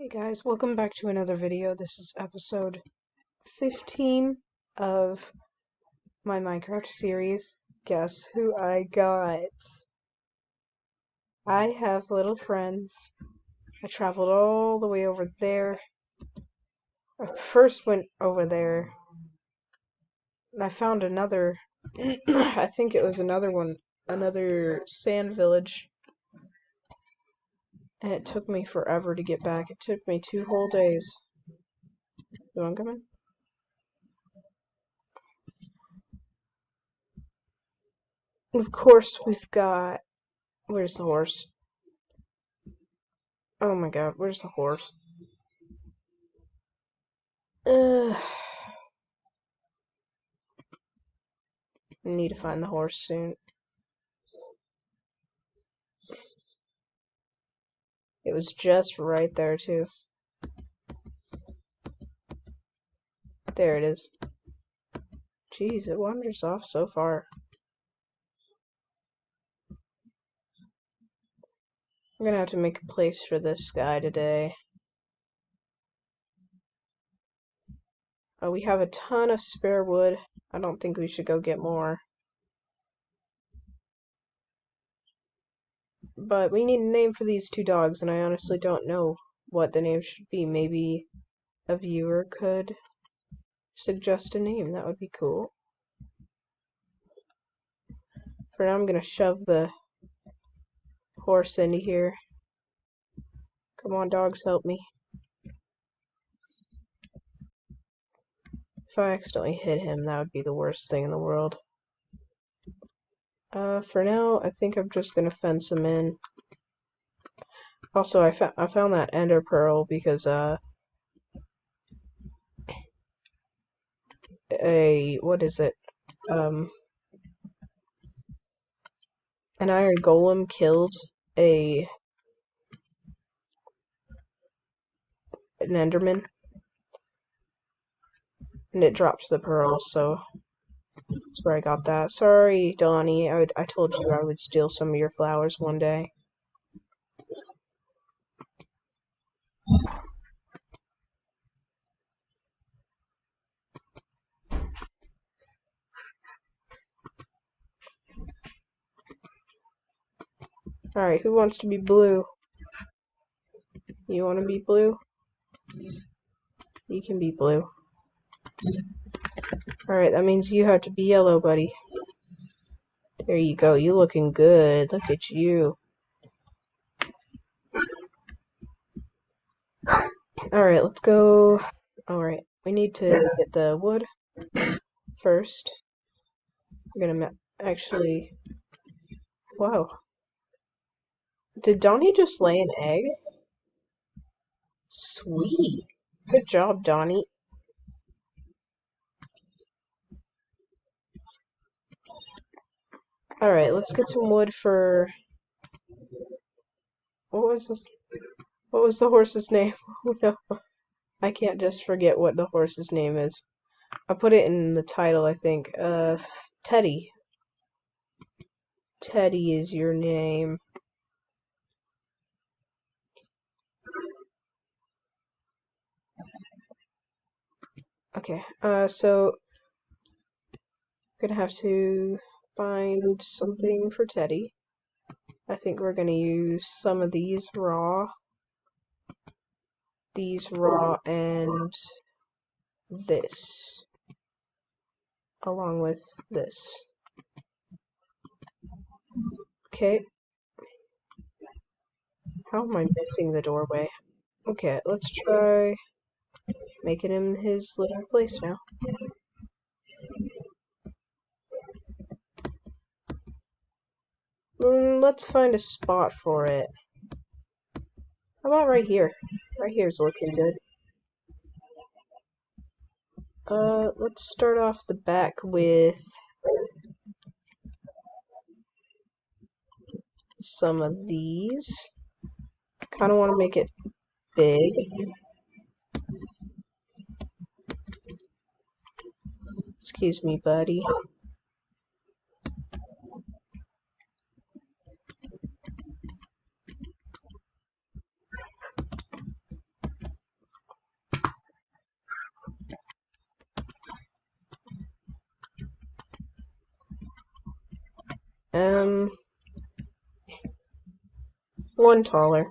Hey guys, welcome back to another video. This is episode 15 of my Minecraft series. Guess who I got? I have little friends. I traveled all the way over there. I first went over there and I found another, I think it was another one, another sand village. And it took me forever to get back. It took me 2 whole days. You wanna come in? Of course, we've got. Where's the horse? Oh my god, where's the horse? I need to find the horse soon. It was just right there, too. There it is. Jeez, it wanders off so far. I'm gonna have to make a place for this guy today. We have a ton of spare wood. I don't think we should go get more. But we need a name for these 2 dogs, and I honestly don't know what the name should be. Maybe a viewer could suggest a name. That would be cool. For now, I'm gonna shove the horse into here. Come on, dogs, help me. If I accidentally hit him, that would be the worst thing in the world. For now, I think I'm just gonna fence him in. Also, I found that ender pearl because, what is it? An iron golem killed an enderman, and it dropped the pearl, so that's where I got that. Sorry, Donnie, I told you I would steal some of your flowers one day. Alright, who wants to be blue? You want to be blue? You can be blue. Alright, that means you have to be yellow, buddy. There you go, you looking good. Look at you. Alright, let's go. Alright, we need to get the wood first. We're gonna actually. Wow. Did Donnie just lay an egg? Sweet. Good job, Donnie. Alright, let's get some wood for. What was this? What was the horse's name? Oh no. I can't just forget what the horse's name is. I put it in the title, I think. Teddy. Teddy is your name. Okay, so gonna have to find something for Teddy. I think we're gonna use some of these raw, and this, along with this. Okay. How am I missing the doorway? Okay, let's try making him his little place now. Let's find a spot for it. How about right here? Right here's looking good. Let's start off the back with some of these. Kind of want to make it big. Excuse me, buddy. Um, one taller.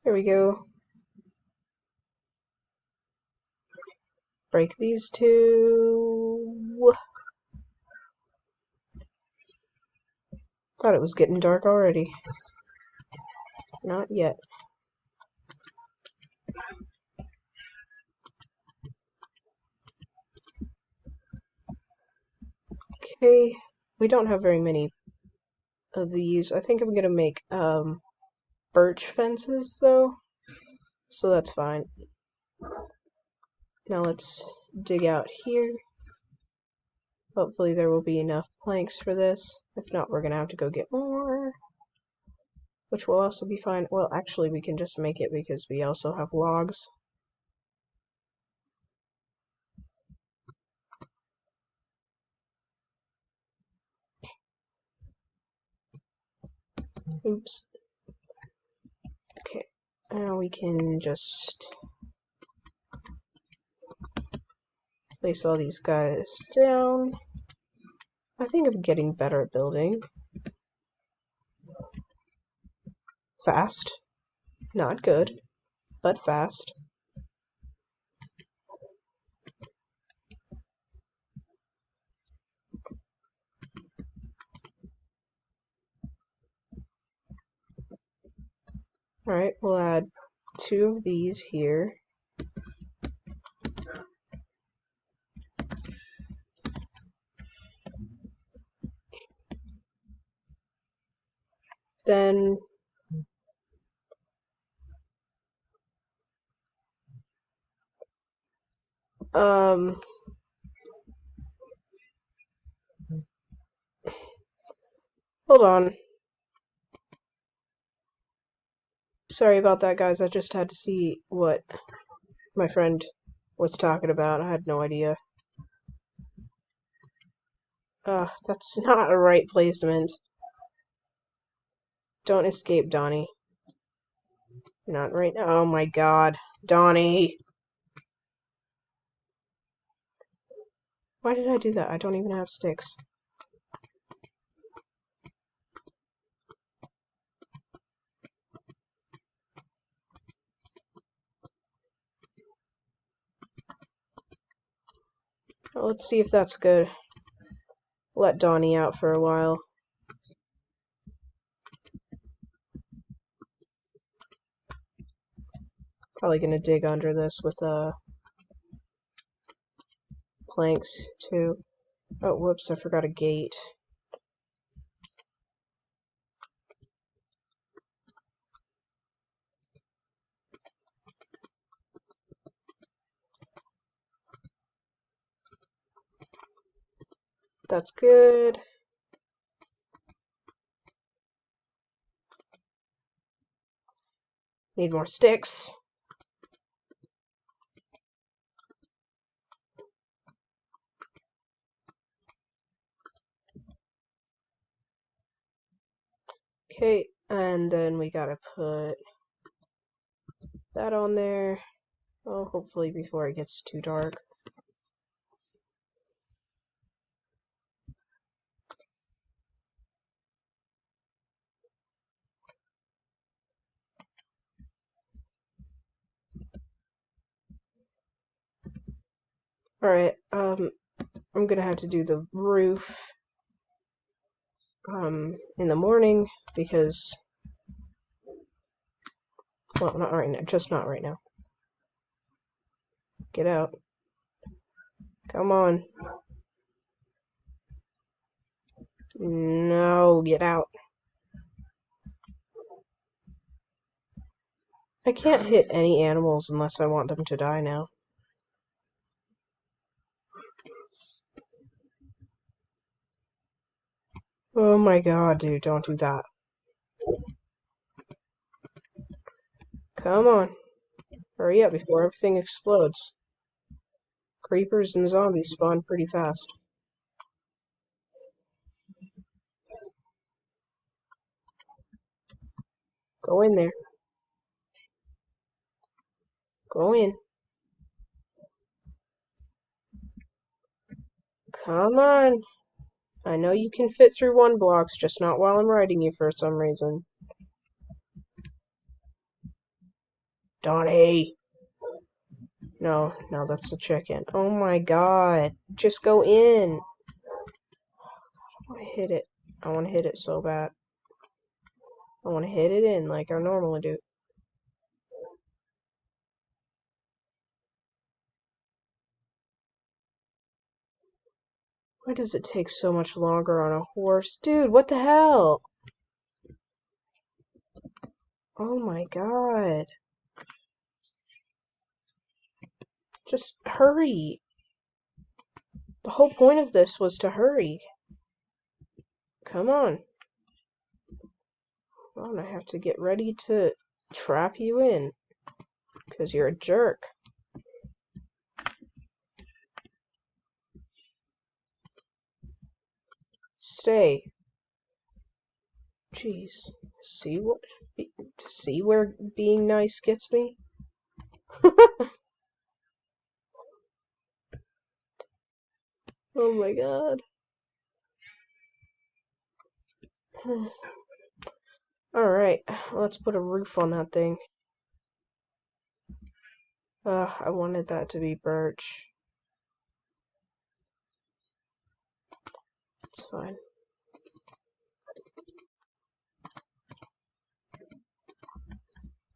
There we go. Break these two. Thought it was getting dark already. Not yet. Okay, we don't have very many of these. I think I'm gonna make birch fences though, so that's fine. Now let's dig out here. Hopefully there will be enough planks for this. If not, we're gonna have to go get more, which will also be fine. Well, actually we can just make it because we also have logs. Oops. Okay, now we can just place all these guys down. I think I'm getting better at building. Fast. Not good, but fast. Alright, we'll add 2 of these here. Then hold on. Sorry about that, guys. I just had to see what my friend was talking about. I had no idea. That's not a right placement. Don't escape, Donnie. Not right now. Oh my god. Donnie! Why did I do that? I don't even have sticks. Well, let's see if that's good. Let Donnie out for a while. Probably gonna dig under this with planks too. Oh, whoops, I forgot a gate. That's good. Need more sticks. Okay, and then we gotta put that on there. Oh, hopefully before it gets too dark. Alright, I'm gonna have to do the roof in the morning because, well, not right now, just not right now. Get out. Come on. No, get out. I can't hit any animals unless I want them to die now. Oh my god, dude, don't do that. Come on. Hurry up before everything explodes. Creepers and zombies spawn pretty fast. Go in there. Go in. Come on. I know you can fit through one blocks, just not while I'm riding you for some reason. Donnie! No, that's the chicken. Oh my god. Just go in. I want to hit it. I want to hit it so bad. I want to hit it in like I normally do. Why does it take so much longer on a horse? Dude, what the hell? Oh my god. Just hurry. The whole point of this was to hurry. Come on. Well, I have to get ready to trap you in. Because you're a jerk. Stay. Jeez. See where being nice gets me? Oh my god. Alright, let's put a roof on that thing. I wanted that to be birch. It's fine.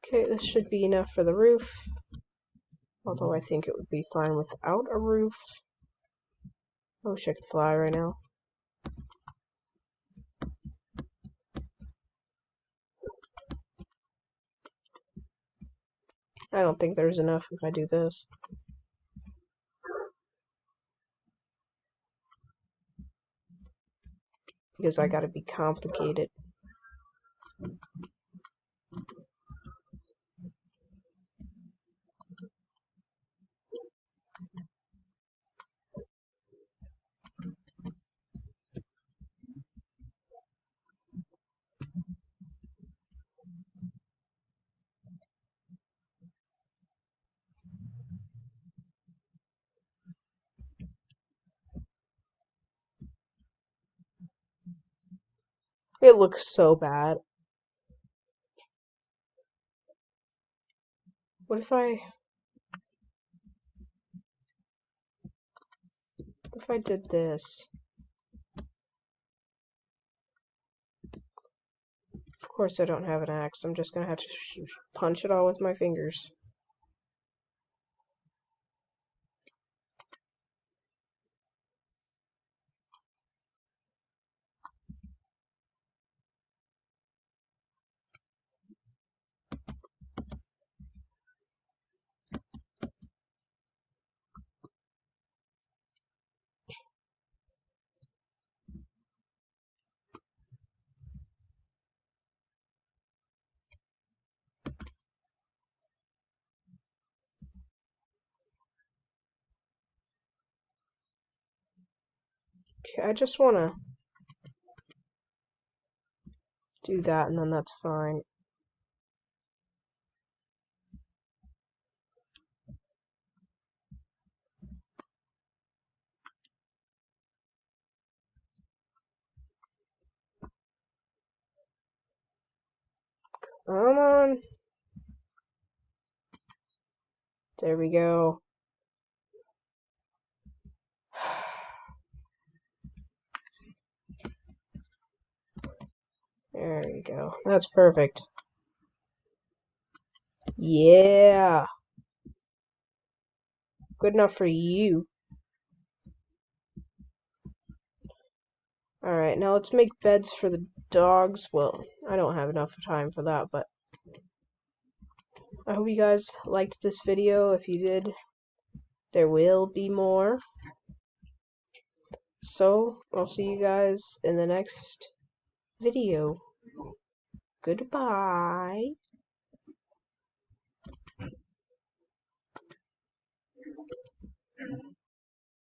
Okay, this should be enough for the roof. Although I think it would be fine without a roof. I wish I could fly right now. I don't think there's enough if I do this. Because I gotta be complicated. It looks so bad. What if I did this? Of course I don't have an axe. I'm just gonna have to punch it all with my fingers. Okay, I just wanna do that and then that's fine. Come on. There we go. There we go. That's perfect. Yeah. Good enough for you. Alright, now let's make beds for the dogs. Well, I don't have enough time for that, but I hope you guys liked this video. If you did, there will be more. So, I'll see you guys in the next video. Goodbye.